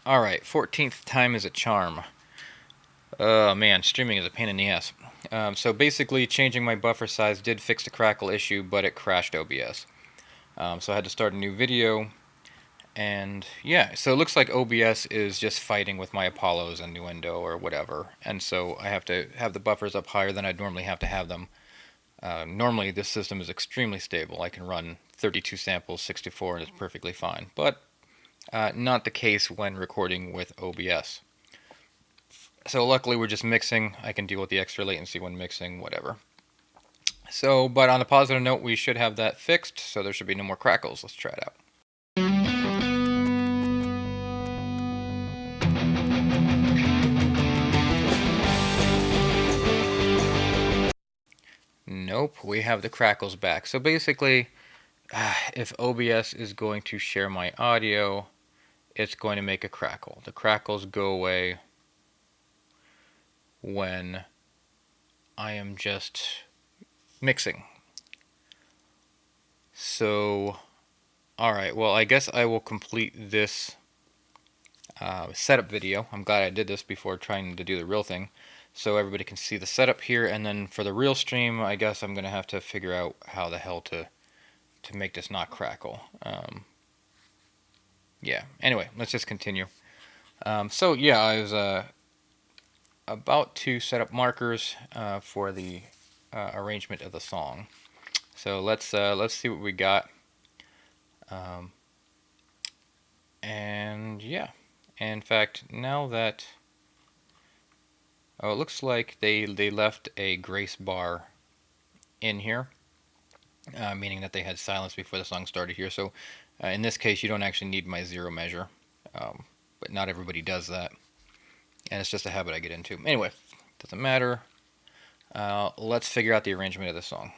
Alright, 14th time is a charm. Oh man, streaming is a pain in the ass. So basically, changing my buffer size did fix the crackle issue, but it crashed OBS. So I had to start a new video, and yeah, so it looks like OBS is just fighting with my Apollos and Nuendo or whatever, and so I have to have the buffers up higher than I'd normally have to have them. Normally, this system is extremely stable. I can run 32 samples, 64, and it's perfectly fine, but not the case when recording with OBS. So luckily we're just mixing. I can deal with the extra latency when mixing, whatever. So, but on a positive note, we should have that fixed, so there should be no more crackles. Let's try it out. Nope, we have the crackles back. So basically, if OBS is going to share my audio, it's going to make a crackle. The crackles go away when I am just mixing. So, alright, well I guess I will complete this setup video. I'm glad I did this before trying to do the real thing, so everybody can see the setup here, and then for the real stream, I guess I'm gonna have to figure out how the hell to make this not crackle. Yeah, anyway, let's just continue. So yeah, I was about to set up markers for the arrangement of the song. So let's see what we got. And yeah, in fact, now that it looks like they left a grace bar in here, meaning that they had silence before the song started here. So in this case, you don't actually need my zero measure, but not everybody does that, and it's just a habit I get into. Anyway, doesn't matter. Let's figure out the arrangement of the song.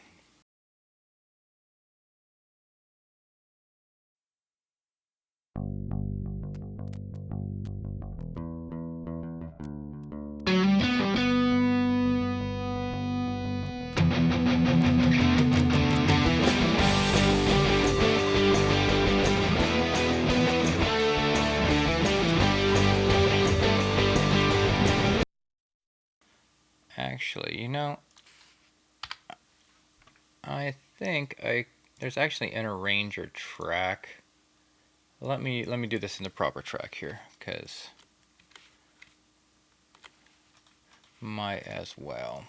Actually, I think there's actually an arranger track. Let me do this in the proper track here, because might as well.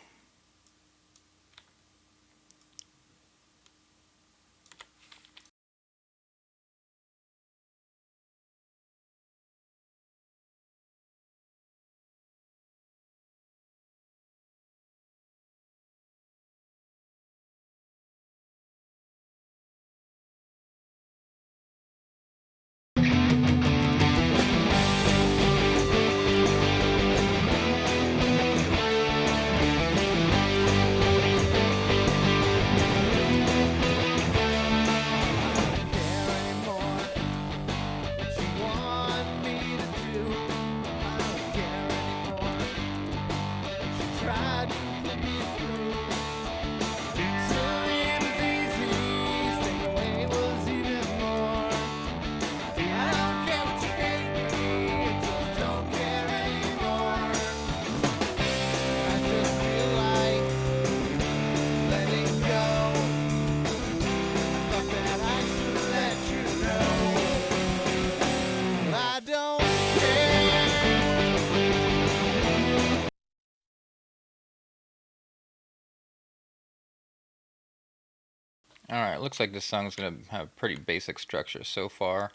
Alright, looks like this song is going to have pretty basic structure so far.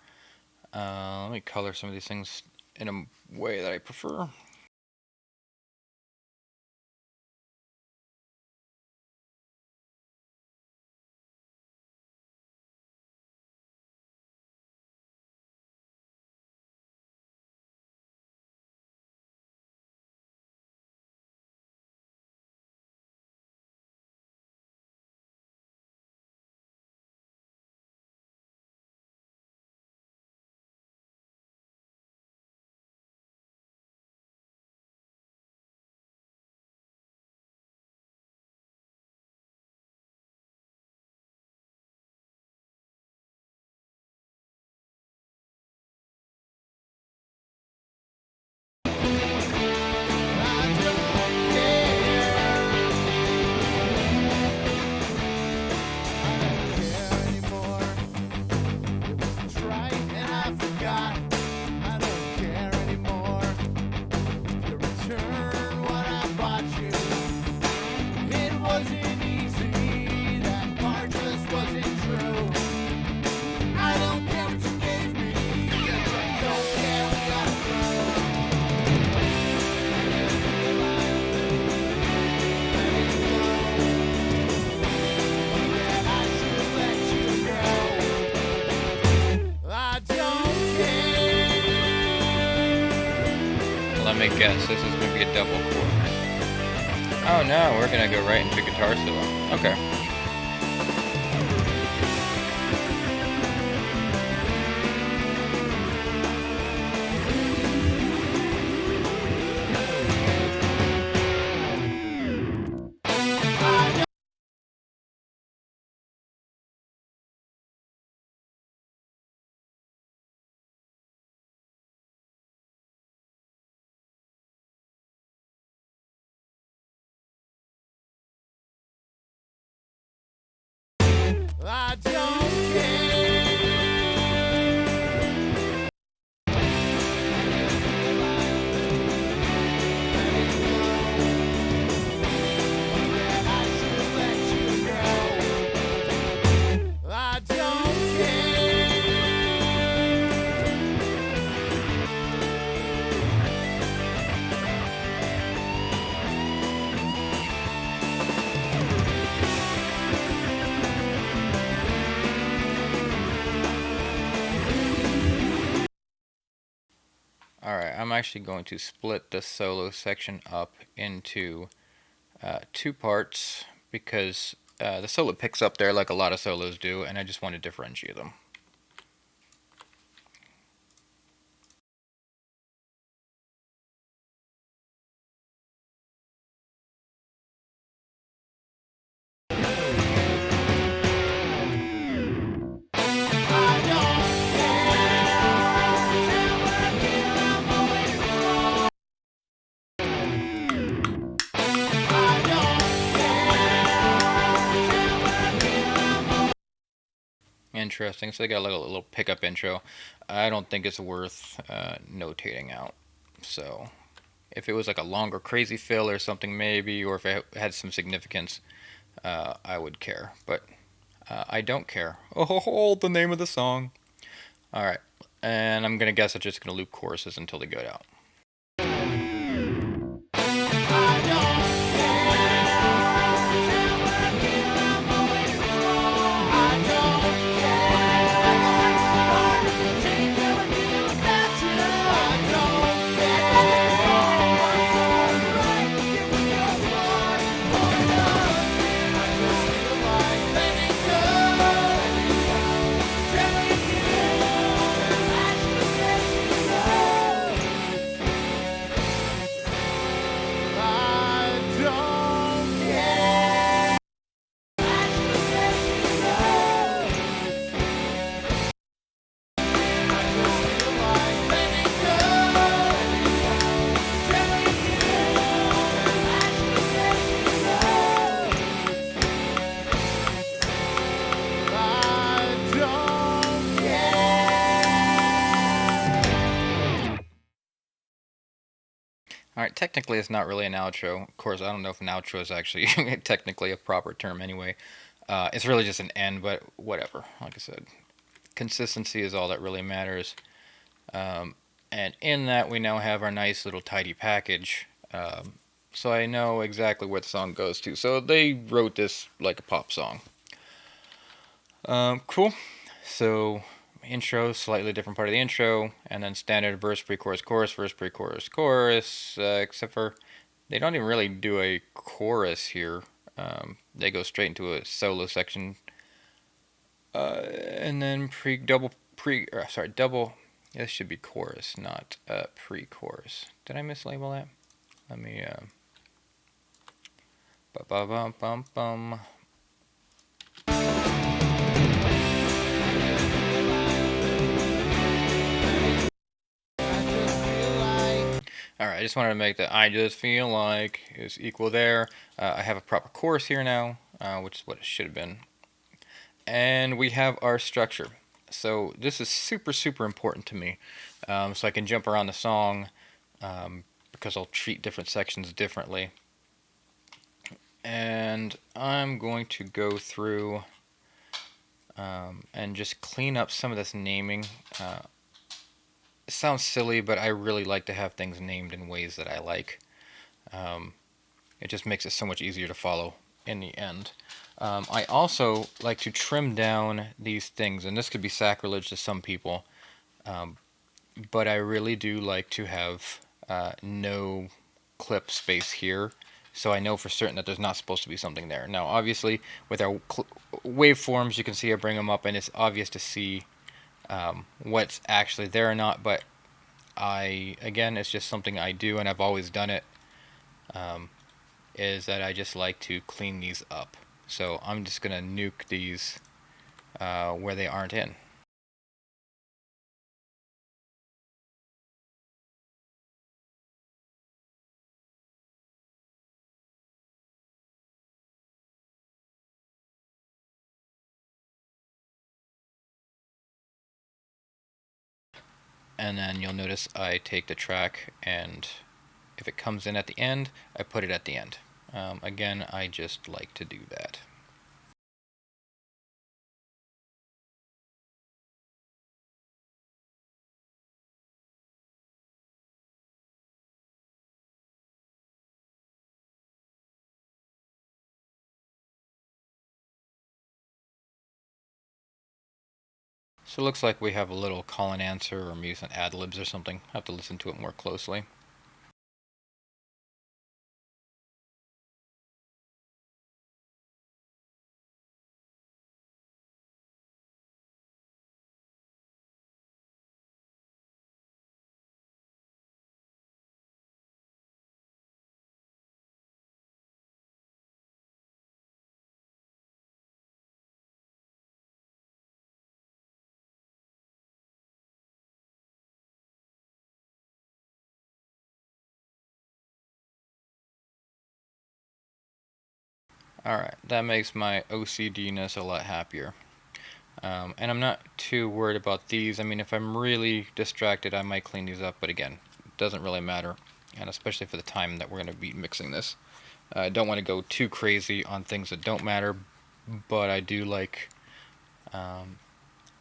Let me color some of these things in a way that I prefer. me guess. This is going to be a double chord. Oh no, we're going to go right into guitar solo. Okay. I don't care. I should let you go. I don't care. Alright, I'm actually going to split the solo section up into two parts because the solo picks up there like a lot of solos do, and I just want to differentiate them. Interesting. So they got like a little pickup intro. I don't think it's worth notating out. So if it was like a longer crazy fill or something maybe, or if it had some significance, I would care. But I don't care. Oh, the name of the song. All right, and I'm gonna guess I'm just gonna loop choruses until they go out. Alright, technically it's not really an outro. Of course, I don't know if an outro is actually technically a proper term anyway. It's really just an end, but whatever. Like I said, consistency is all that really matters. And in that, we now have our nice little tidy package. So I know exactly where the song goes to. So they wrote this like a pop song. Cool. So intro, slightly different part of the intro, and then standard verse, pre-chorus, chorus, verse, pre-chorus, chorus. Except for they don't even really do a chorus here. They go straight into a solo section, and then double. This should be chorus, not pre-chorus. Did I mislabel that? Let me. Ba ba bum bum bum. Alright, I just wanted to make that I just feel like is equal there. I have a proper chorus here now, which is what it should have been. And we have our structure. So this is super, super important to me. So I can jump around the song because I'll treat different sections differently. And I'm going to go through and just clean up some of this naming. It sounds silly, but I really like to have things named in ways that I like. It just makes it so much easier to follow in the end. I also like to trim down these things, and this could be sacrilege to some people, but I really do like to have no clip space here, so I know for certain that there's not supposed to be something there. Now, obviously, with our waveforms, you can see I bring them up, and it's obvious to see what's actually there or not, but again, it's just something I do, and I've always done it, is that I just like to clean these up. So I'm just going to nuke these where they aren't in. And then you'll notice I take the track, and if it comes in at the end, I put it at the end. Again, I just like to do that. So it looks like we have a little call and answer, or maybe some ad libs or something. I have to listen to it more closely. Alright, that makes my OCD-ness a lot happier. And I'm not too worried about these. I mean, if I'm really distracted, I might clean these up, but again, it doesn't really matter, and especially for the time that we're going to be mixing this. I don't want to go too crazy on things that don't matter, but I do like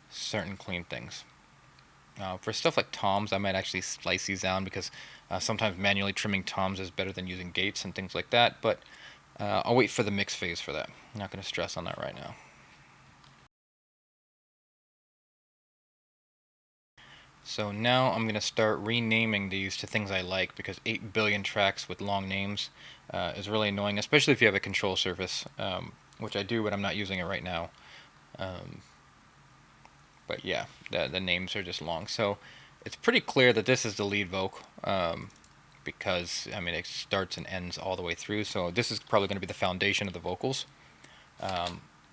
certain clean things. For stuff like toms, I might actually slice these down because sometimes manually trimming toms is better than using gates and things like that, but I'll wait for the mix phase for that. I'm not going to stress on that right now. So now I'm going to start renaming these to things I like, because 8 billion tracks with long names is really annoying, especially if you have a control surface, which I do, but I'm not using it right now. But yeah, the names are just long. So it's pretty clear that this is the lead vocal, because, I mean, it starts and ends all the way through. So this is probably going to be the foundation of the vocals.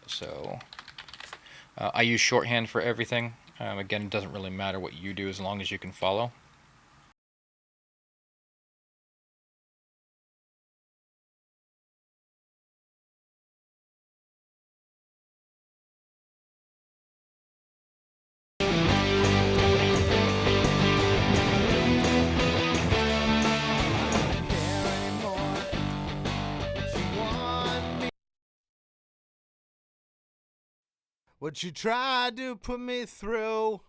So I use shorthand for everything. Again, it doesn't really matter what you do as long as you can follow. What you tried to put me through.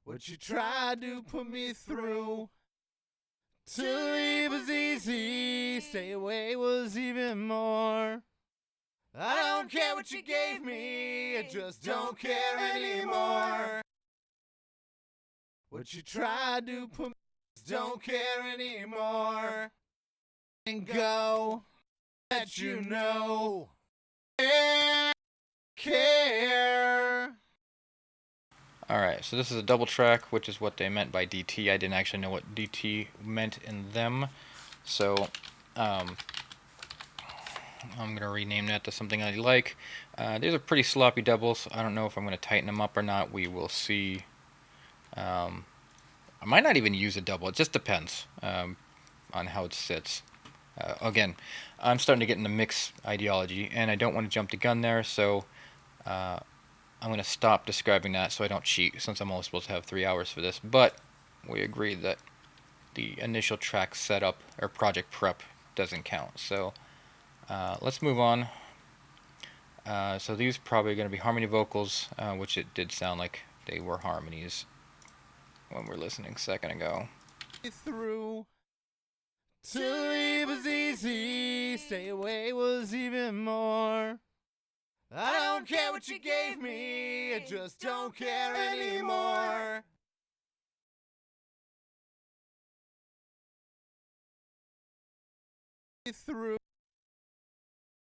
What you tried to put me through. To leave was easy, stay away was even more. I don't care what you gave me, I just don't care anymore. What you tried to put me, don't care anymore. And go, let you know. Care. Alright, so this is a double track, which is what they meant by DT. I didn't actually know what DT meant in them, so I'm going to rename that to something I like. These are pretty sloppy doubles. I don't know if I'm going to tighten them up or not. We will see. I might not even use a double. It just depends on how it sits. Again, I'm starting to get into mix ideology, and I don't want to jump the gun there, so I'm going to stop describing that so I don't cheat, since I'm only supposed to have 3 hours for this. But we agreed that the initial track setup or project prep doesn't count. So let's move on. So these are probably going to be harmony vocals, which it did sound like they were harmonies when we were listening a second ago. Through. To leave was easy, stay away was even more. I don't care what you gave me, I just don't care anymore. through.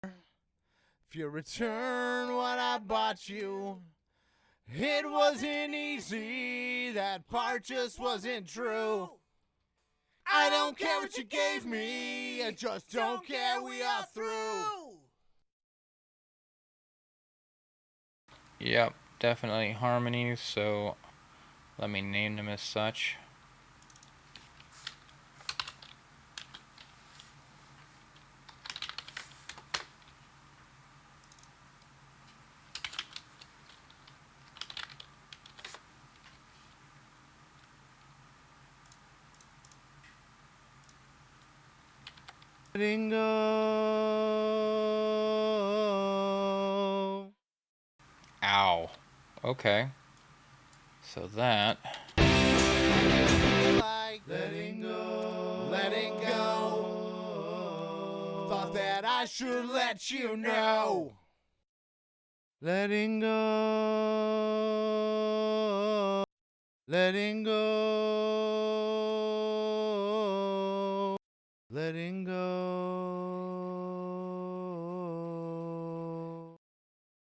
If you return what I bought you, it wasn't easy, that part just wasn't true. I don't care what you gave me, I just don't care, we are through. Yep, definitely harmonies, so let me name them as such. Letting go. Ow. Okay. So that. Like letting go. Letting go. Thought that I should let you know. Letting go. Letting go. Letting go.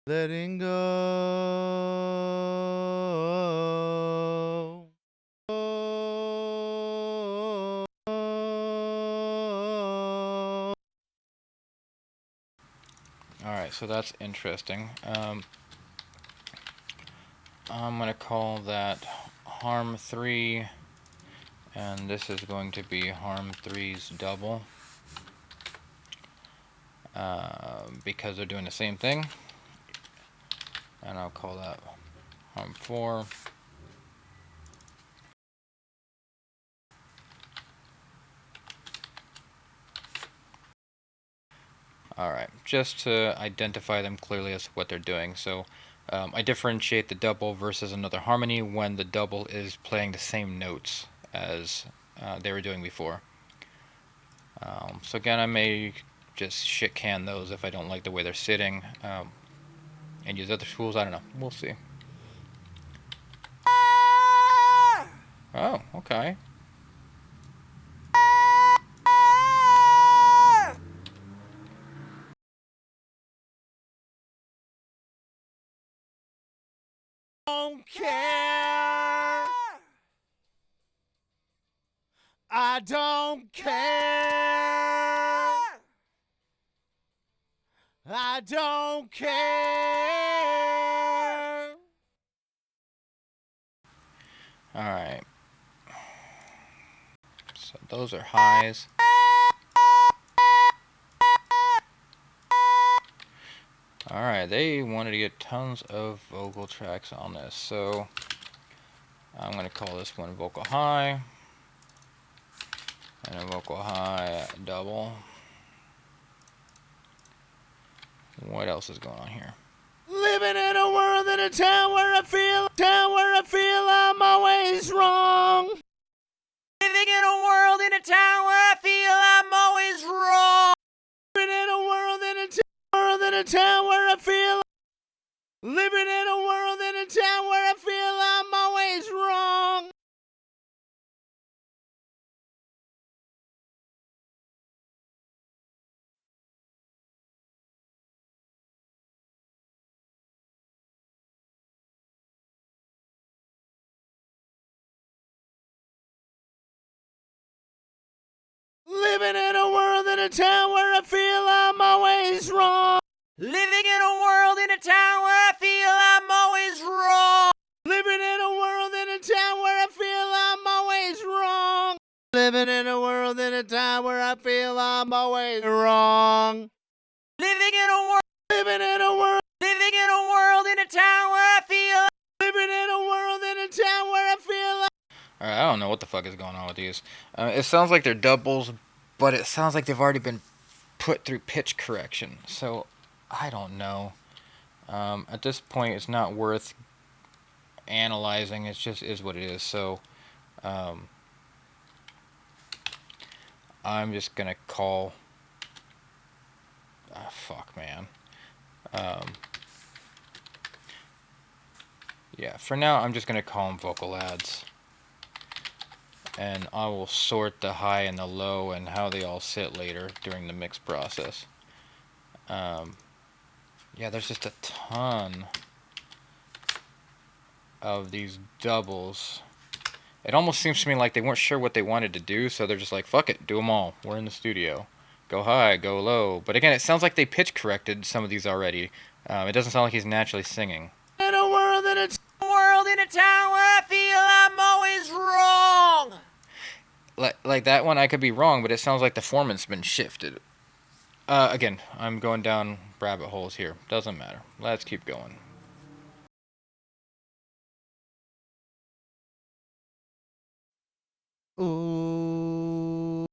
Letting go. Alright, so that's interesting. I'm going to call that harm 3, and this is going to be harm 3's double, because they're doing the same thing. And I'll call that harm 4. Alright, just to identify them clearly as to what they're doing. So I differentiate the double versus another harmony when the double is playing the same notes as they were doing before. So again, I may just shit can those if I don't like the way they're sitting, and use other tools. I don't know. We'll see. Oh, okay. Don't care. I don't care. I don't care. Alright. So those are highs. Alright, they wanted to get tons of vocal tracks on this, so I'm going to call this one vocal high, and a vocal high double. What else is going on here? Living in a world, in a town where I feel I'm always wrong. Living in a world, in a town where I feel I'm always wrong. Living in a world, in a town where I feel. Living in a world, in a town where I feel I'm always wrong. Living in a world, in a town where I feel I'm always wrong. Living in a world, in a town where I feel I'm always wrong. Living in a world, in a town where I feel I'm always wrong. Living in a world, in a town where I feel I'm always wrong. Living in a world, living in a world, living in a world, in a town where I feel. Living in a world, in a town where I feel. Alright, I don't know what the fuck is going on with these. It sounds like they're doubles, but it sounds like they've already been put through pitch correction. So, I don't know. At this point, it's not worth analyzing. It just is what it is. So, I'm just gonna call. Ah, fuck, man. Yeah, for now, I'm just gonna call them vocal ads. and I will sort the high and the low and how they all sit later during the mix process. Yeah, there's just a ton of these doubles. It almost seems to me like they weren't sure what they wanted to do, so they're just like, fuck it, do them all. We're in the studio. Go high, go low. But again, it sounds like they pitch corrected some of these already. It doesn't sound like he's naturally singing. In a world in a town where I feel I'm always wrong. Like that one, I could be wrong, but it sounds like the forman's been shifted. Again, I'm going down rabbit holes here. Doesn't matter. Let's keep going. Ooh.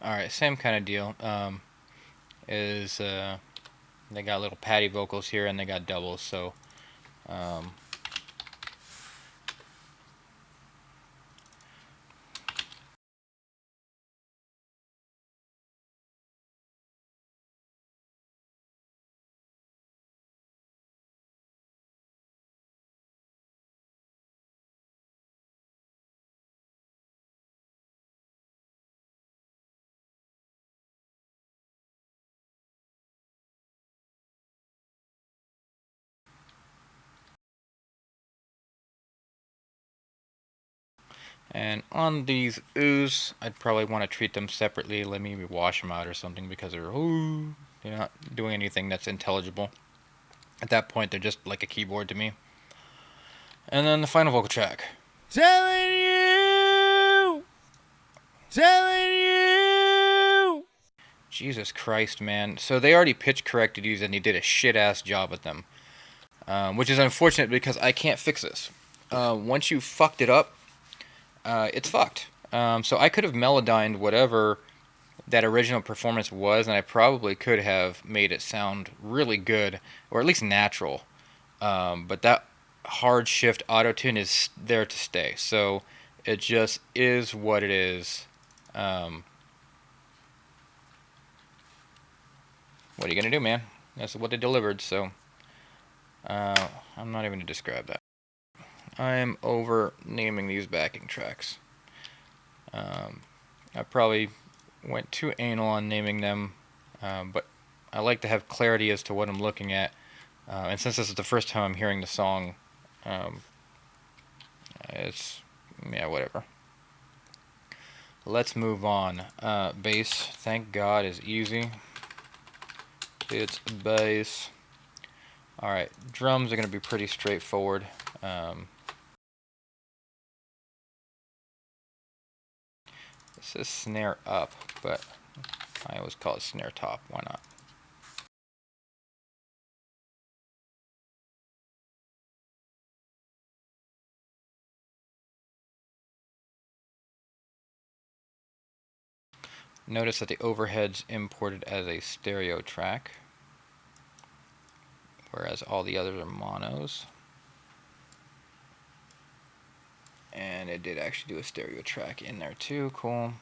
Alright, same kind of deal. They got little patty vocals here and they got doubles, so um, and on these oohs, I'd probably want to treat them separately. Let me wash them out or something because they're not doing anything that's intelligible. At that point, they're just like a keyboard to me. And then the final vocal track. Telling you. Jesus Christ, man. So they already pitch corrected these and he did a shit ass job with them. Which is unfortunate because I can't fix this. Once you fucked it up, it's fucked. So I could have melodined whatever that original performance was, and I probably could have made it sound really good, or at least natural. But that hard shift auto tune is there to stay. So it just is what it is. What are you gonna do, man? That's what they delivered. So I'm not even gonna describe that. I'm over naming these backing tracks. I probably went too anal on naming them, but I like to have clarity as to what I'm looking at. And since this is the first time I'm hearing the song, um, it's, yeah, whatever. Let's move on. Bass, thank God, is easy. It's bass. Alright, drums are going to be pretty straightforward. This is snare up, but I always call it snare top. Why not? Notice that the overhead's imported as a stereo track, whereas all the others are monos. And it did actually do a stereo track in there too. Cool.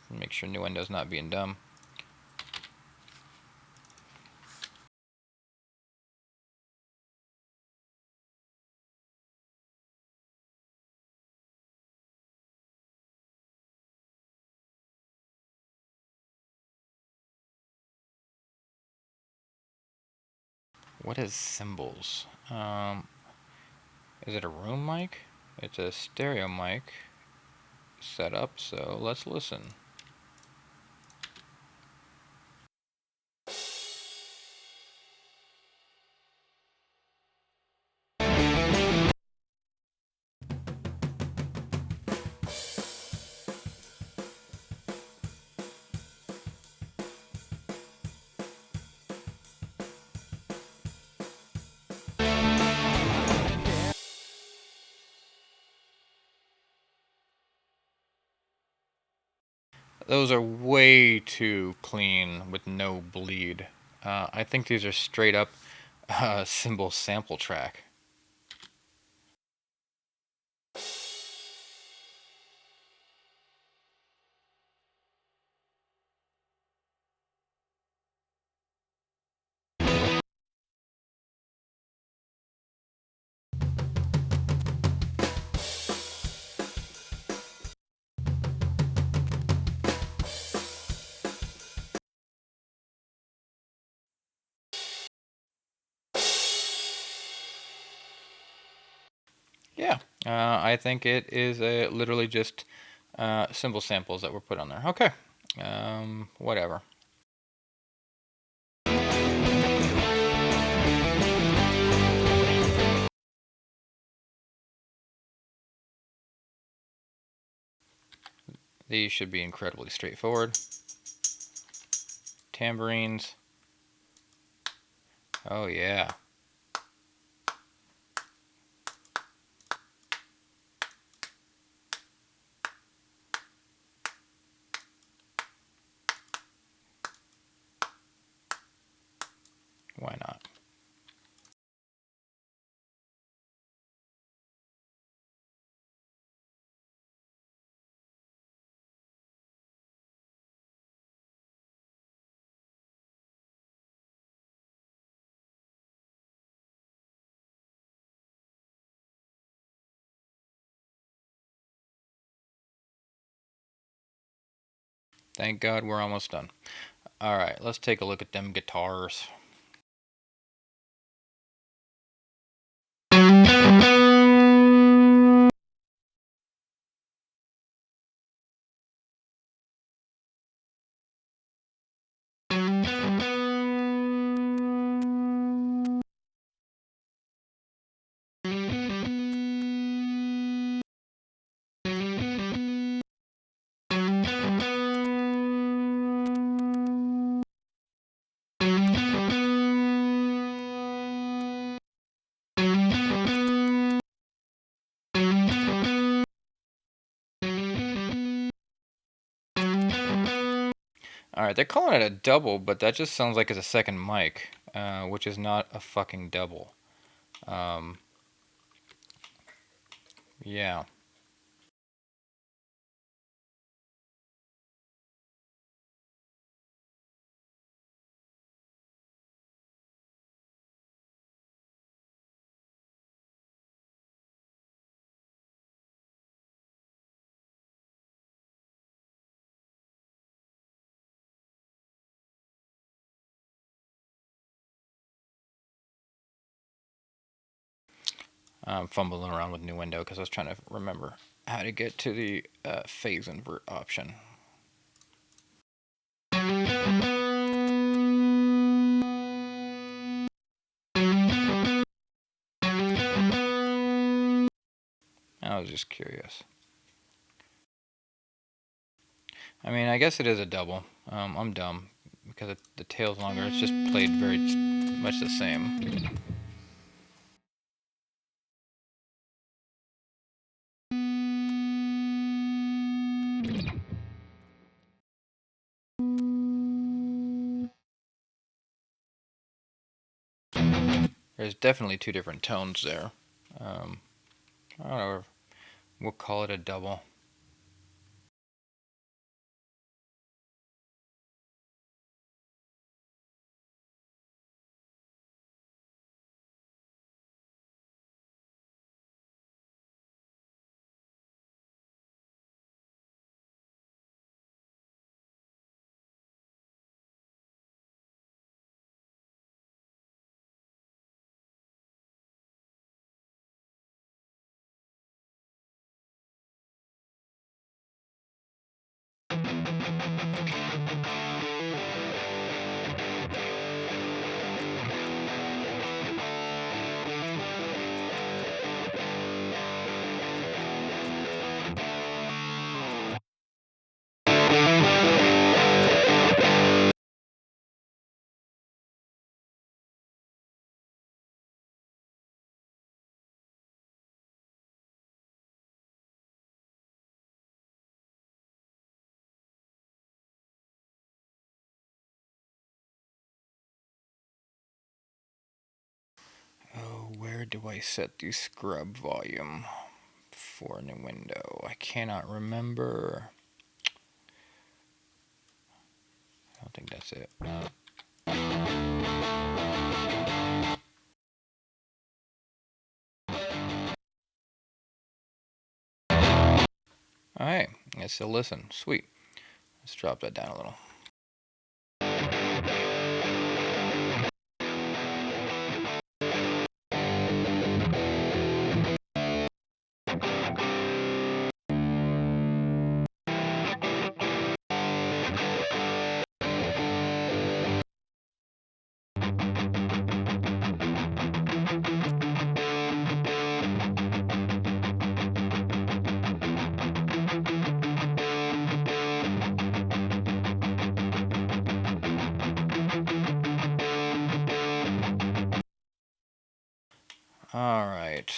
Make sure Nuendo's not being dumb. What is cymbals? Is it a room mic? It's a stereo mic setup, so let's listen. Those are way too clean with no bleed. I think these are straight up cymbal sample track. Yeah, I think it is literally just symbol samples that were put on there. Okay, whatever. These should be incredibly straightforward. Tambourines. Oh yeah. Why not? Thank God we're almost done. Alright, let's take a look at them guitars. Alright, they're calling it a double, but that just sounds like it's a second mic, which is not a fucking double. Um, yeah. I'm fumbling around with new window because I was trying to remember how to get to the phase invert option. I was just curious. I mean, I guess it is a double. I'm dumb because the tail's longer. It's just played very much the same. There's definitely two different tones there. Um, I don't know. We'll call it a double. Oh, where do I set the scrub volume for a new window? I cannot remember. I don't think that's it. Alright, I still listen. Sweet. Let's drop that down a little. Alright.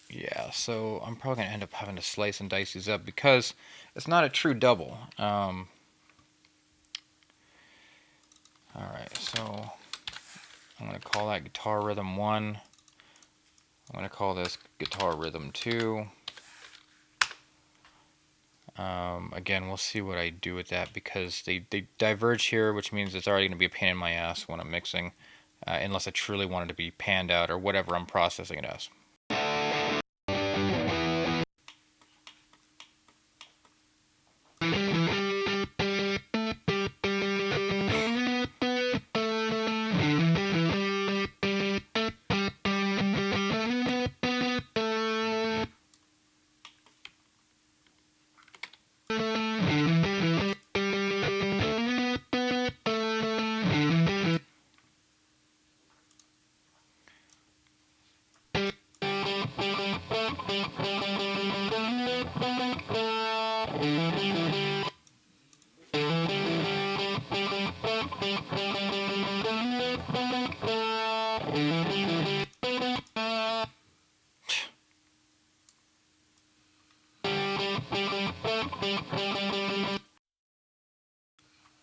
Yeah, so I'm probably going to end up having to slice and dice these up because it's not a true double. Alright, so I'm going to call that guitar rhythm 1. I'm going to call this guitar rhythm 2. Again, we'll see what I do with that because they diverge here, which means it's already going to be a pain in my ass when I'm mixing, unless I truly want it to be panned out or whatever I'm processing it as.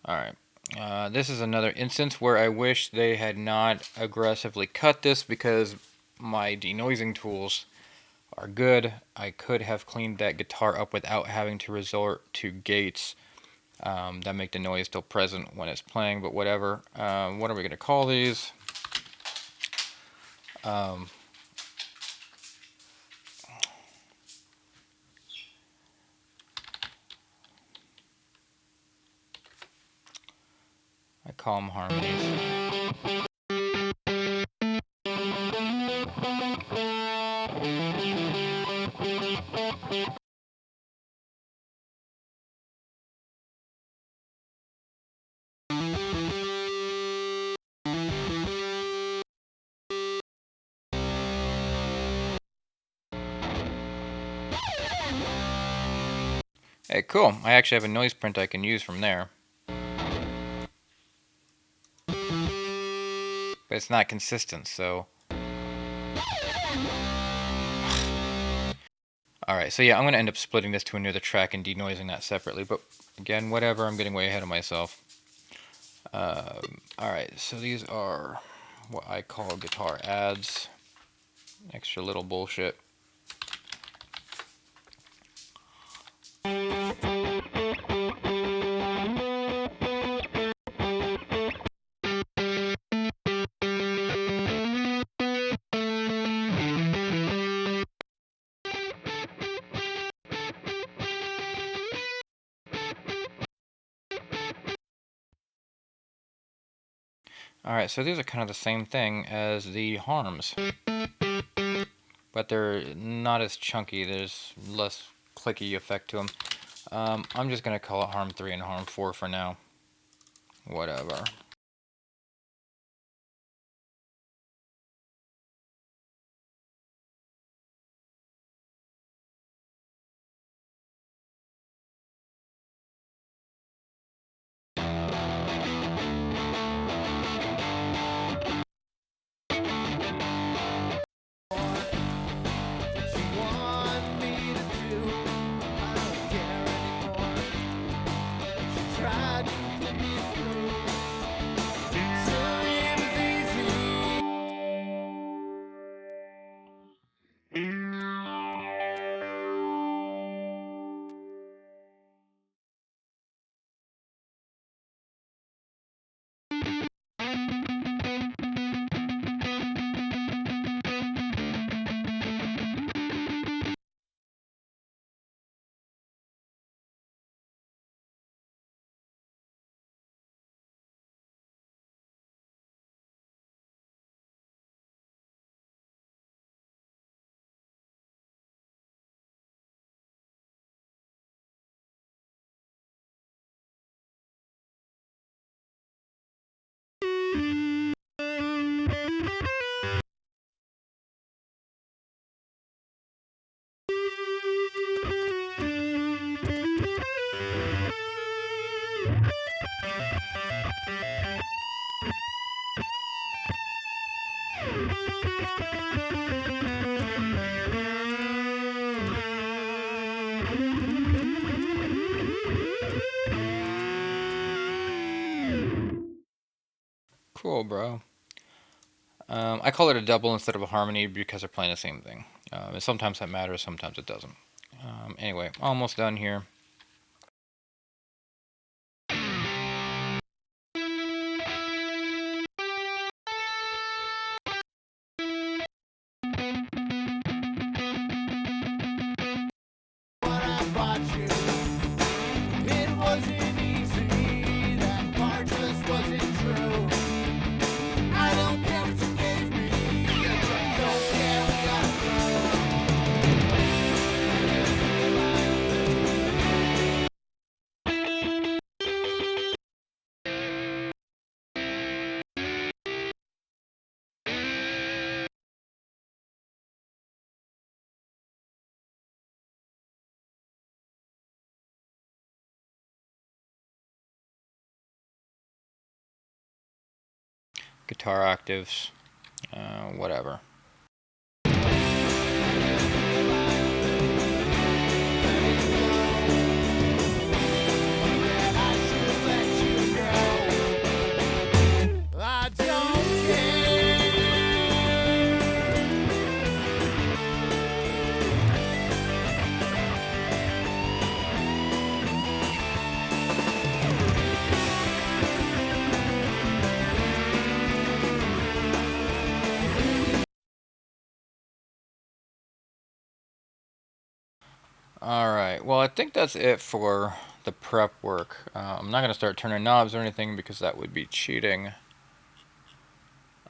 Alright, this is another instance where I wish they had not aggressively cut this because my denoising tools are good. I could have cleaned that guitar up without having to resort to gates that make the noise still present when it's playing, but whatever. What are we going to call these? I call them harmonies. Hey, cool. I actually have a noise print I can use from there. But it's not consistent, so... Alright, so yeah, I'm going to end up splitting this to another track and denoising that separately, but again, whatever, I'm getting way ahead of myself. Alright, so these are what I call guitar ads. Extra little bullshit. Alright, so these are kind of the same thing as the harms, but they're not as chunky. There's less clicky effect to them. I'm just going to call it harm 3 and harm 4 for now. Whatever. Tried to put me through Cool, bro. I call it a double instead of a harmony because they're playing the same thing. And sometimes that matters, sometimes it doesn't. Anyway, almost done here. What I bought you, it wasn't easy. That part just wasn't true. I don't care what you gave me. I just don't care we got Guitar octaves, whatever. I don't care. Alright, well, I think that's it for the prep work. I'm not going to start turning knobs or anything because that would be cheating.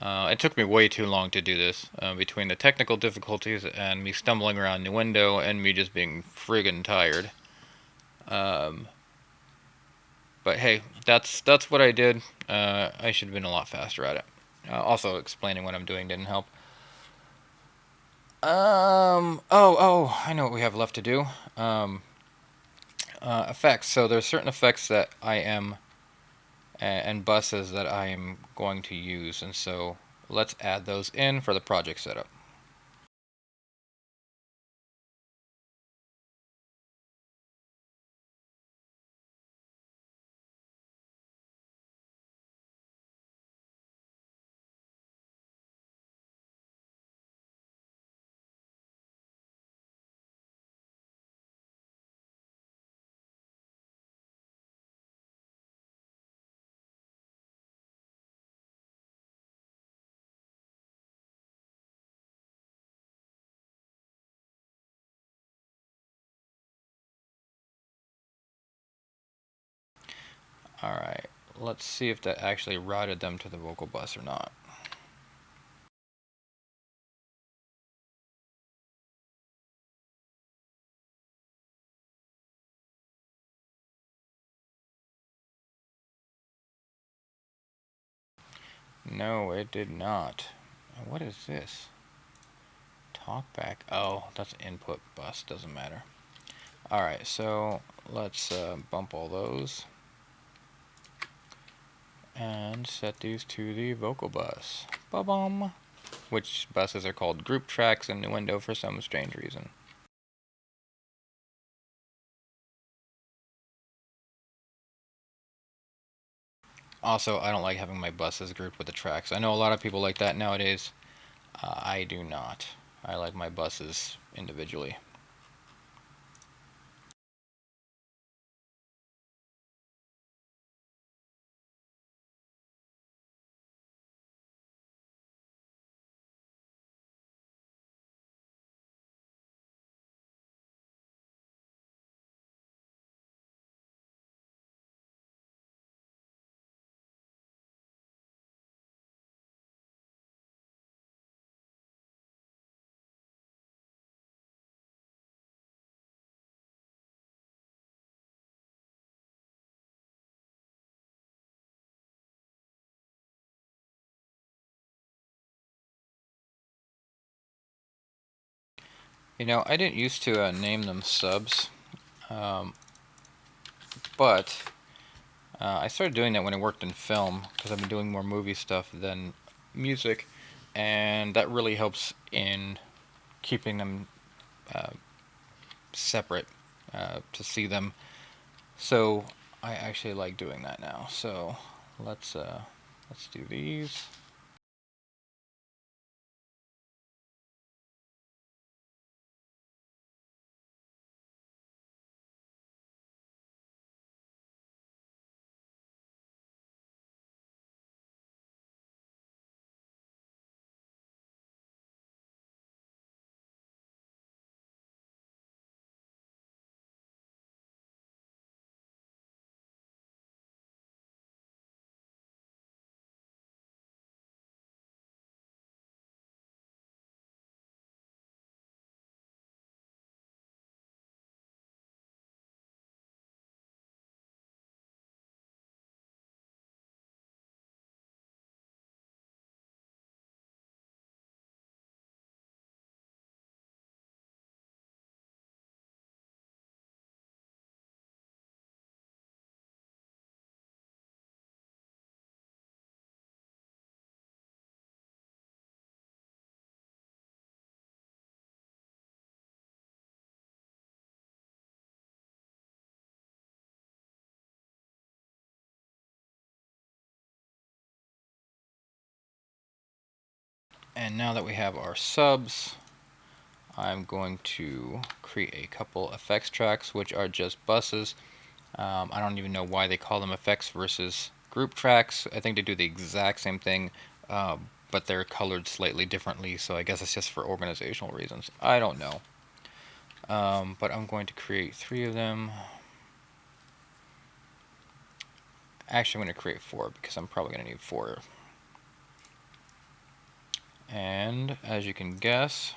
It took me way too long to do this, between the technical difficulties and me stumbling around the window and me just being friggin' tired. But hey, that's what I did. I should have been a lot faster at it. Also, explaining what I'm doing didn't help. I know what we have left to do. Effects. So there's certain effects that I am, and buses that I am going to use, and so let's add those in for the project setup. Alright, let's see if that actually routed them to the vocal bus or not. No, it did not. What is this? Talkback. Oh, that's input bus. Doesn't matter. Alright, so let's bump all those and set these to the vocal bus. Ba-bum. Which buses are called group tracks in Nuendo for some strange reason. Also, I don't like having my buses grouped with the tracks. I know a lot of people like that nowadays. I do not. I like my buses individually. You know, I didn't used to name them subs, but I started doing that when I worked in film because I've been doing more movie stuff than music, and that really helps in keeping them separate to see them. So I actually like doing that now. So let's do these. And now that we have our subs, I'm going to create a couple effects tracks, which are just buses. I don't even know why they call them effects versus group tracks. I think they do the exact same thing, but they're colored slightly differently, so I guess it's just for organizational reasons. I don't know. But I'm going to create 3 of them. Actually, I'm going to create 4 because I'm probably going to need 4. And as you can guess,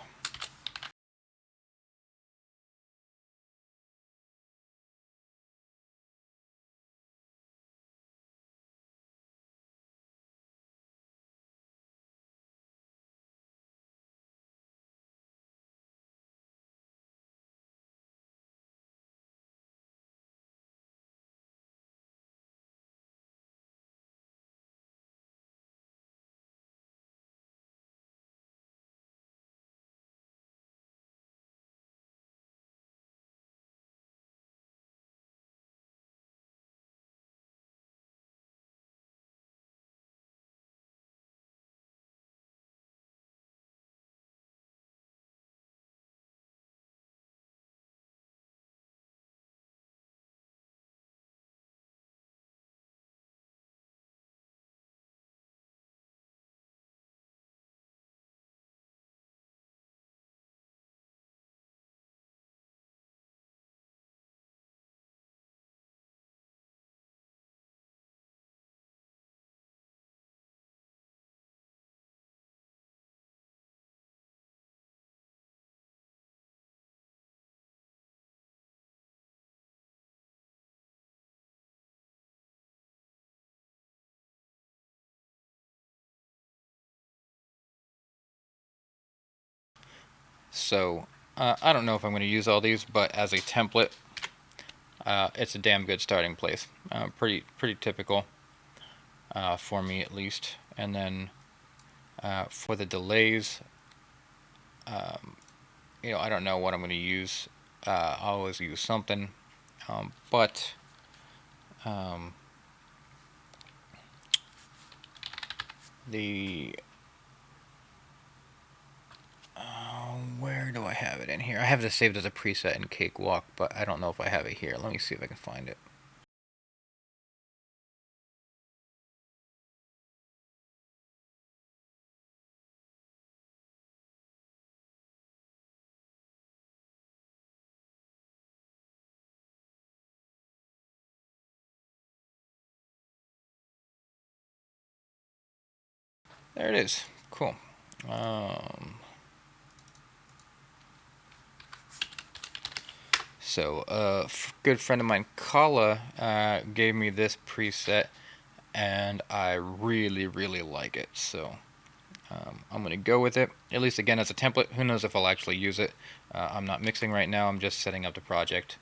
so I don't know if I'm going to use all these, but as a template, it's a damn good starting place. Pretty typical for me at least. And then for the delays, I don't know what I'm going to use. I always use something, but the where do I have it in here? I have it saved as a preset in Cakewalk, but I don't know if I have it here. Let me see if I can find it. There it is. Cool. So a good friend of mine, Kala, gave me this preset, and I really like it. So I'm going to go with it, at least again as a template. Who knows if I'll actually use it. I'm not mixing right now. I'm just setting up the project.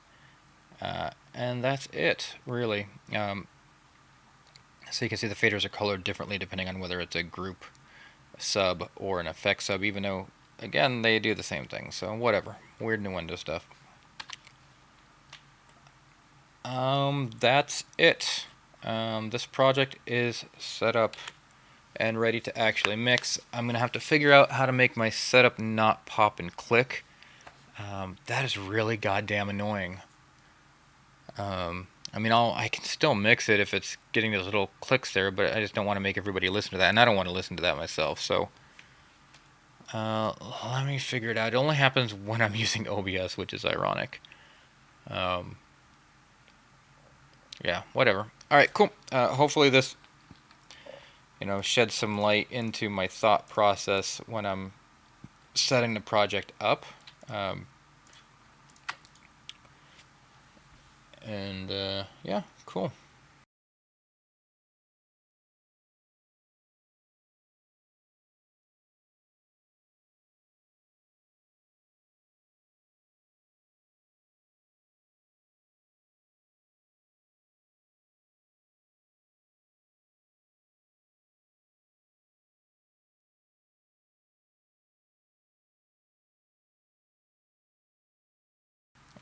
And that's it, really. So you can see the faders are colored differently depending on whether it's a group sub or an effect sub, even though, again, they do the same thing. So whatever. Weird Nuendo stuff. That's it. This project is set up and ready to actually mix. I'm gonna have to figure out how to make my setup not pop and click. That is really goddamn annoying. I mean, I can still mix it if it's getting those little clicks there, but I just don't want to make everybody listen to that, and I don't want to listen to that myself. So, let me figure it out. It only happens when I'm using OBS, which is ironic. Um, yeah, whatever. All right, cool. Hopefully this, sheds some light into my thought process when I'm setting the project up. Um, yeah, cool.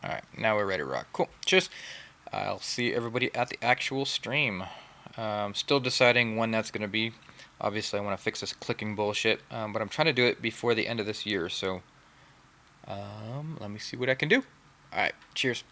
All right, now we're ready to rock. Cool. Cheers. I'll see everybody at the actual stream. Still deciding when that's going to be. Obviously, I want to fix this clicking bullshit, but I'm trying to do it before the end of this year, so let me see what I can do. Alright, cheers.